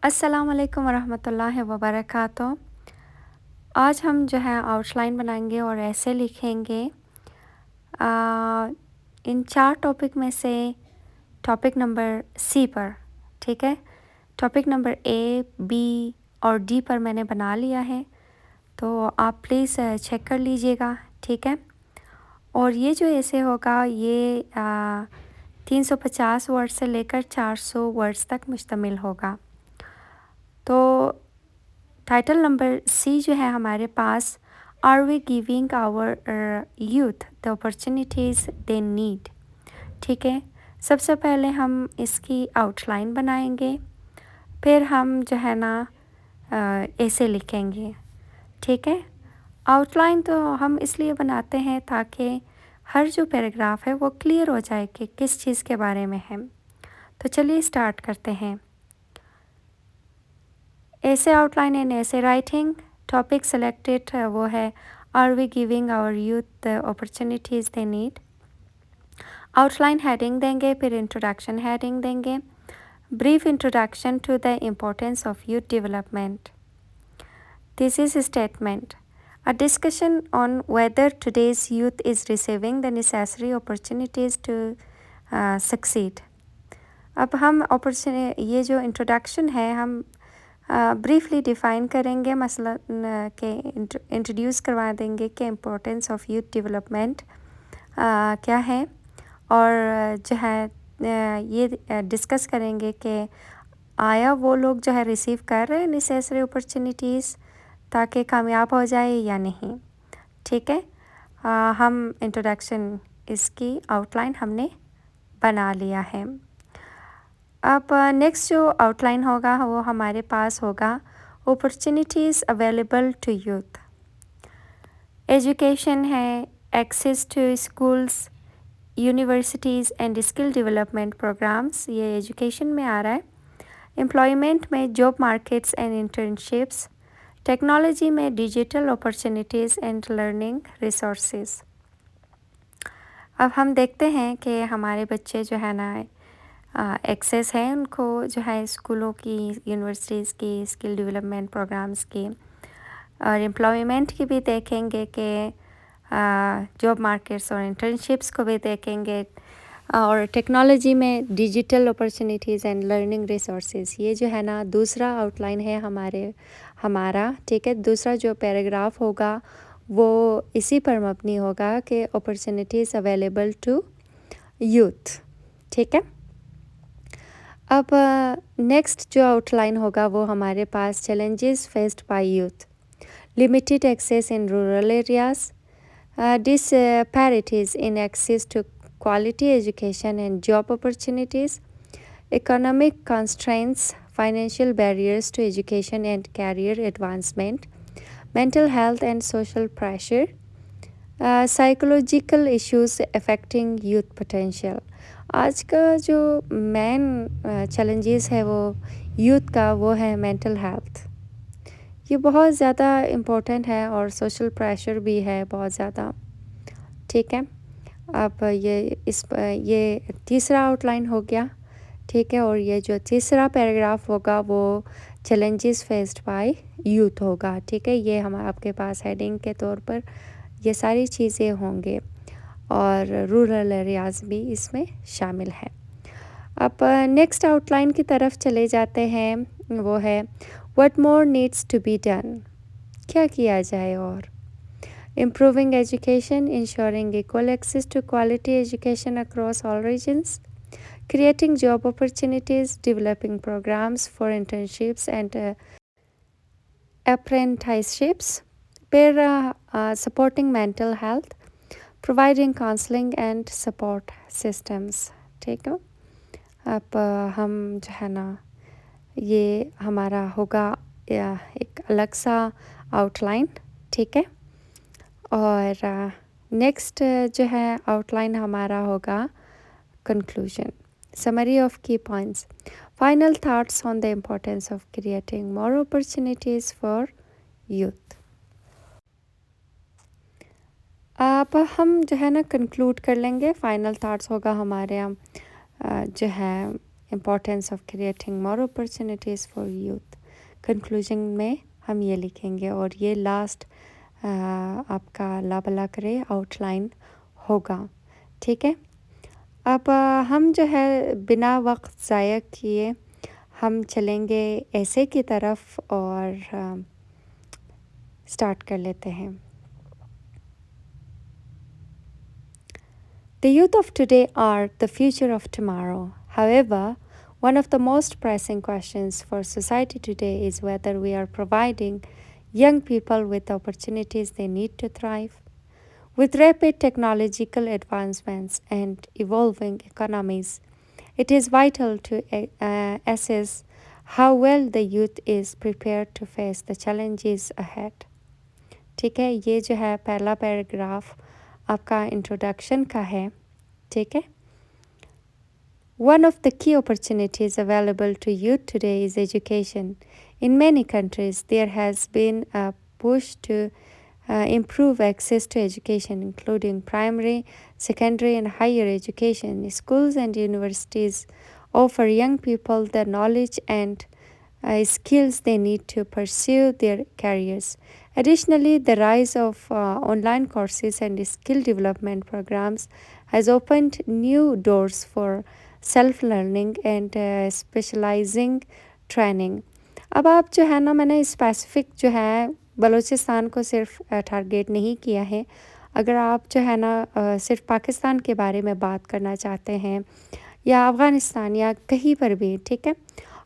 अस्सलाम वालेकुम वरहमतुल्लाहि वबरकातुहू। आज हम जो है आउटलाइन बनाएंगे और ऐसे लिखेंगे। इन 4 टॉपिक में से टॉपिक नंबर सी पर, ठीक है। टॉपिक नंबर ए, बी और डी पर मैंने बना लिया है, तो आप प्लीज़ चेक कर लीजिएगा, ठीक है। और ये जो ऐसे होगा ये 350 वर्ड से लेकर 400 वर्ड्स तक मुश्तमिल होगा। तो टाइटल नंबर सी जो है हमारे पास, are we giving our youth the opportunities they need, ठीक है। सबसे पहले हम इसकी आउटलाइन बनाएंगे, फिर हम जो है ना ऐसे लिखेंगे, ठीक है। आउटलाइन तो हम इसलिए बनाते हैं ताकि हर जो पैराग्राफ है वो क्लियर हो जाए कि किस चीज़ के बारे में है। तो चलिए स्टार्ट करते हैं। Essay outline and essay writing. Topic selected वो है are we giving our youth the opportunities they need. Outline heading देंगे, फिर इंट्रोडक्शन हेडिंग देंगे। Brief introduction to the importance of youth development. This is statement, a discussion on whether today's youth is receiving the necessary opportunities to succeed। अब हम ये जो introduction है हम briefly define करेंगे, मसला के इंट्रोड्यूस करवा देंगे कि इम्पोर्टेंस ऑफ यूथ डेवलपमेंट क्या है, और जो है ये डिस्कस करेंगे कि आया वो लोग जो है रिसीव कर रहे हैं नेसेसरी अपॉर्चुनिटीज़ ताकि कामयाब हो जाए या नहीं, ठीक है। हम इंट्रोडक्शन इसकी आउटलाइन हमने बना लिया है। अब नेक्स्ट जो आउटलाइन होगा वो हमारे पास होगा opportunities available to youth. Education है, access to schools, universities and skill development programmes, ये एजुकेशन में आ रहा है। एम्प्लॉयमेंट में job markets and internships. Technology में digital opportunities and learning resources. अब हम देखते हैं कि हमारे बच्चे जो है ना एक्सेस है उनको जो है स्कूलों की, यूनिवर्सिटीज़ की, स्किल डेवलपमेंट प्रोग्राम्स की, और एम्प्लॉयमेंट की भी देखेंगे कि जॉब मार्केट्स और इंटर्नशिप्स को भी देखेंगे, और टेक्नोलॉजी में digital opportunities and learning resources. ये जो है ना दूसरा आउटलाइन है हमारा, ठीक है। दूसरा जो पैराग्राफ होगा वो इसी पर मबनी होगा कि अपॉर्चुनिटीज़ अवेलेबल टू यूथ, ठीक है। अब नेक्स्ट जो आउटलाइन होगा वो हमारे पास challenges faced by youth, limited access in rural areas, disparities in access to quality education and job opportunities, economic constraints, financial barriers to education and career advancement, mental health and social pressure, psychological issues affecting youth potential। आज का जो main challenges है वो youth का वो है mental health, ये बहुत ज़्यादा इम्पोर्टेंट है, और सोशल प्रेशर भी है बहुत ज़्यादा, ठीक है। अब ये तीसरा आउटलाइन हो गया, ठीक है। और ये जो तीसरा पैराग्राफ होगा वो चैलेंजेस फेस्ड बाय यूथ होगा, ठीक है। ये हम आपके पास हेडिंग के तौर पर ये सारी चीज़ें होंगे, और रूरल एरियाज़ भी इसमें शामिल है। अब नेक्स्ट आउटलाइन की तरफ चले जाते हैं, वो है what more needs to be done, क्या किया जाए और। Improving education, ensuring equal access to quality education across all regions, creating job opportunities, developing programs for internships and apprenticeships, supporting mental health, providing counseling and support systems, ठीक है। अब हम जो है ना ये हमारा होगा एक अलग सा आउटलाइन, ठीक है। और नेक्स्ट जो है आउटलाइन हमारा होगा conclusion, summary of key points, final thoughts on the importance of creating more opportunities for youth। अब हम जो है ना कंक्लूड कर लेंगे। फाइनल थॉट्स होगा हमारे जो है importance of creating more opportunities for youth. Conclusion में हम ये लिखेंगे और ये लास्ट आपका ला भला करे आउटलाइन होगा। ठीक है, अब हम जो है बिना वक्त ज़ाया किए हम चलेंगे ऐसे की तरफ और स्टार्ट कर लेते हैं। The youth of today are the future of tomorrow. However, one of the most pressing questions for society today is whether we are providing young people with the opportunities they need to thrive. With rapid technological advancements and evolving economies, it is vital to assess how well the youth is prepared to face the challenges ahead. ठीक है, ये जो है पहला paragraph आपका introduction का है। ठीक है, one of the key opportunities available to youth today is education. In many countries, there has been a push to improve access to education, including primary, secondary, and higher education. Schools and universities offer young people the knowledge and skills they need to pursue their careers. Additionally, the rise of online courses and skill development programs has opened new doors for self learning and specialising training. अब आप जो है ना, मैंने specific जो है बलूचिस्तान को सिर्फ टारगेट नहीं किया है। अगर आप जो है ना सिर्फ पाकिस्तान के बारे में बात करना चाहते हैं या अफ़गानिस्तान या कहीं पर भी, ठीक है,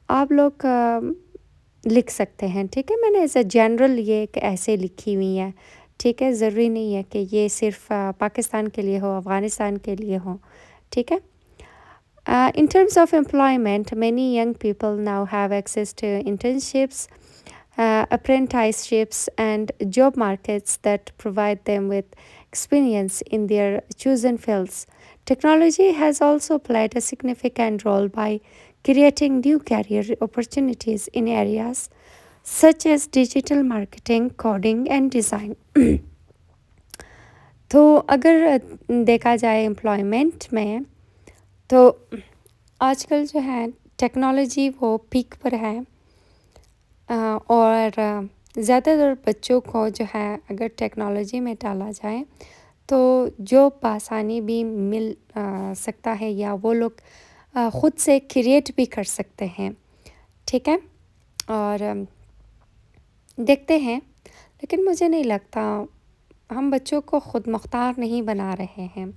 आप लोग लिख सकते हैं। ठीक है, मैंने एज अ जनरल ये एक ऐसे लिखी हुई है। ठीक है, ज़रूरी नहीं है कि ये सिर्फ पाकिस्तान के लिए हो, अफ़गानिस्तान के लिए हो। ठीक है, in terms of employment, many young people now have access to internships, apprenticeships, and job markets that provide them with experience in their chosen fields. Technology has also played a significant role by creating new career opportunities in areas such as digital marketing, coding, and design. तो अगर देखा जाए employment में, तो आजकल जो है technology वो पीक पर है और ज़्यादातर बच्चों को जो है अगर टेक्नोलॉजी में डाला जाए तो जॉब आसानी भी मिल सकता है या वो लोग ख़ुद से क्रिएट भी कर सकते हैं। ठीक है, और देखते हैं, लेकिन मुझे नहीं लगता हम बच्चों को ख़ुद मुख्तार नहीं बना रहे हैं।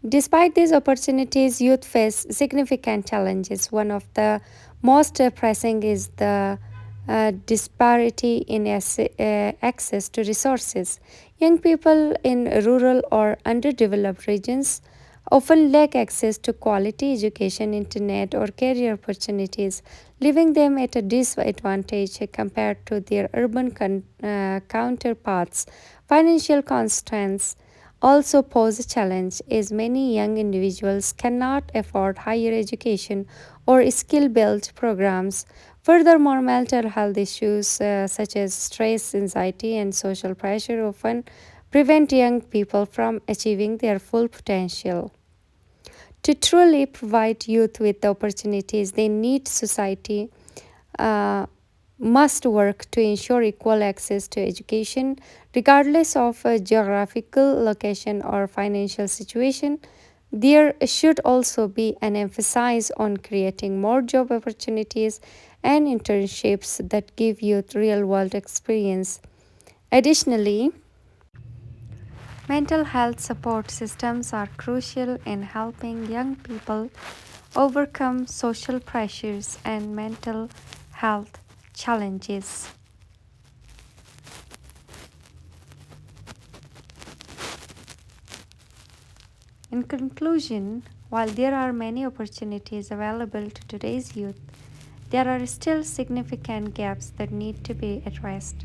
Despite these opportunities, youth face significant challenges. One of the most pressing is the disparity in access to resources. Young people in rural or underdeveloped regions often lack access to quality education, internet, or career opportunities, leaving them at a disadvantage compared to their urban counterparts. Financial constraints also pose a challenge as many young individuals cannot afford higher education or skill-built programs. Furthermore, mental health issues such as stress, anxiety, and social pressure often prevent young people from achieving their full potential. To truly provide youth with the opportunities they need, society must work to ensure equal access to education, regardless of geographical location or financial situation. There should also be an emphasis on creating more job opportunities and internships that give youth real-world experience. Additionally, mental health support systems are crucial in helping young people overcome social pressures and mental health challenges. In conclusion, while there are many opportunities available to today's youth, there are still significant gaps that need to be addressed.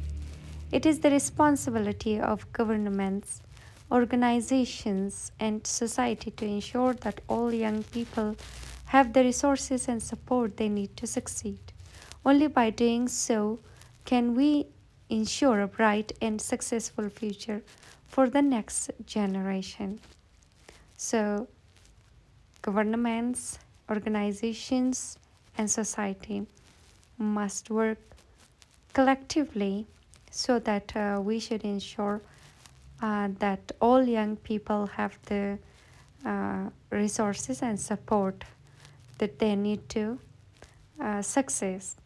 It is the responsibility of governments, organizations, and society to ensure that all young people have the resources and support they need to succeed. Only by doing so can we ensure a bright and successful future for the next generation. So, governments, organizations, and society must work collectively so that we should ensure that all young people have the resources and support that they need to success.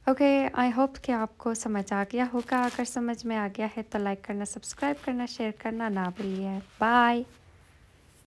Okay, I hope कि आपको समझ आ गया होगा। अगर समझ में आ गया है तो लाइक करना, सब्सक्राइब करना, शेयर करना ना भूलिए। बाय।